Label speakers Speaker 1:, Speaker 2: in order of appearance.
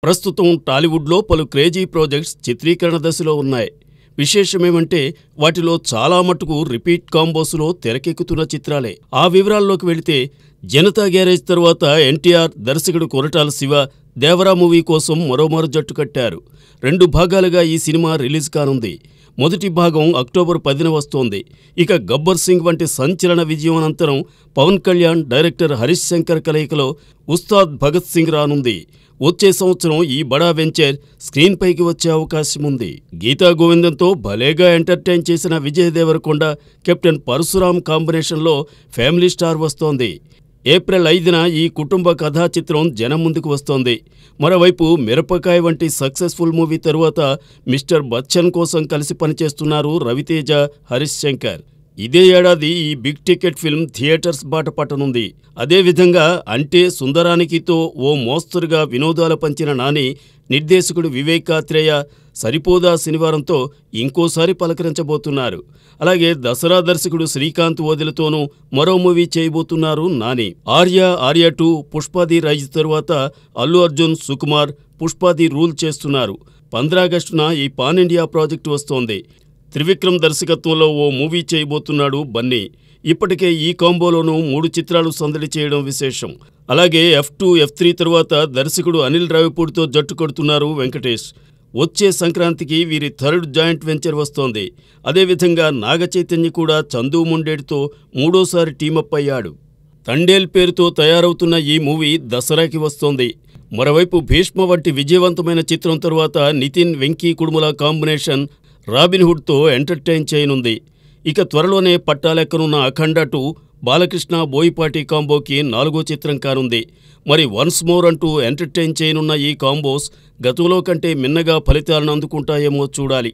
Speaker 1: ప్రస్తుతం టాలీవుడ్లో పలు క్రేజీ ప్రాజెక్ట్స్ చిత్రీకరణ దశలో ఉన్నాయి. విశేషమేమంటే వాటిలో చాలా మటుకు రిపీట్ కాంబోస్లో తెరకెక్కుతున్న చిత్రాలే. ఆ వివరాల్లోకి వెళితే జనతా గ్యారేజ్ తర్వాత ఎన్టీఆర్, దర్శకుడు కొరటాల శివ దేవరా మూవీ కోసం మరోమారు జట్టు కట్టారు. 2 భాగాలుగా ఈ సినిమా రిలీజ్ కానుంది. మొదటి భాగం అక్టోబర్ 10న వస్తోంది. ఇక గబ్బర్ సింగ్ వంటి సంచలన విజయం అనంతరం పవన్ కళ్యాణ్, డైరెక్టర్ హరీష్ శంకర్ కలయికలో ఉస్తాద్ భగత్ సింగ్ రానుంది. వచ్చే సంవత్సరం ఈ బడా వెంచర్ స్క్రీన్ పైకి వచ్చే అవకాశం ఉంది. గీతా గోవిందంతో భలేగా ఎంటర్టైన్ చేసిన విజయ్ దేవరకొండ, కెప్టెన్ పరశురామ్ కాంబినేషన్లో ఫ్యామిలీ స్టార్ వస్తోంది. ఏప్రిల్ 5న ఈ కుటుంబ కథా చిత్రం జనం ముందుకు వస్తోంది. మరోవైపు మిరపకాయ వంటి సక్సెస్ఫుల్ మూవీ తరువాత మిస్టర్ బచ్చన్ కోసం కలిసి పనిచేస్తున్నారు రవితేజ, హరీష్ శంకర్. ఇదే ఏడాది ఈ బిగ్ టికెట్ ఫిల్మ్ థియేటర్స్ బాట పట్టనుంది. అదేవిధంగా అంటే సుందరానికితో ఓ మోస్తరుగా వినోదాల పంచిన నాని, నిర్దేశకుడు వివేక్ ఆత్రేయ సరిపోదా శనివారంతో ఇంకోసారి పలకరించబోతున్నారు. అలాగే దసరా దర్శకుడు శ్రీకాంత్ ఓదెలతోనూ మరో మూవీ చేయబోతున్నారు నాని. ఆర్య 2, పుష్పాది రైజ్ తరువాత అల్లు అర్జున్, సుకుమార్ పుష్పాది రూల్ చేస్తున్నారు. 15 ఆగస్టున ఈ పాన్ ఇండియా ప్రాజెక్టు వస్తోంది. త్రివిక్రమ్ దర్శకత్వంలో ఓ మూవీ చేయబోతున్నాడు బన్నీ. ఇప్పటికే ఈ కాంబోలోనూ 3 చిత్రాలు సందడి చేయడం విశేషం. అలాగే F2, F3 తరువాత దర్శకుడు అనిల్ రావిపూడితో జట్టు కడుతున్నారు వెంకటేష్. వచ్చే సంక్రాంతికి వీరి థర్డ్ జాయింట్ వెంచర్ వస్తోంది. అదేవిధంగా నాగ చైతన్య కూడా చందు ముండేటితో 3వసారి టీమప్ అయ్యాడు. తండేల్ పేరుతో తయారవుతున్న ఈ మూవీ దసరాకి వస్తోంది. మరోవైపు భీష్మ వంటి విజయవంతమైన చిత్రం తరువాత నితిన్, వెంకీ కుడుముల కాంబినేషన్ రాబిన్హుడ్తో ఎంటర్టైన్ చేయనుంది. ఇక త్వరలోనే పట్టాలెక్కనున్న అఖండ 2 బాలకృష్ణ, బోయిపాటి కాంబోకి 4వ చిత్రం కానుంది. మరి వన్స్ మోర్ అంటూ ఎంటర్టైన్ చేయనున్న ఈ కాంబోస్ గతంలో కంటే మిన్నగా ఫలితాలను అందుకుంటాయేమో చూడాలి.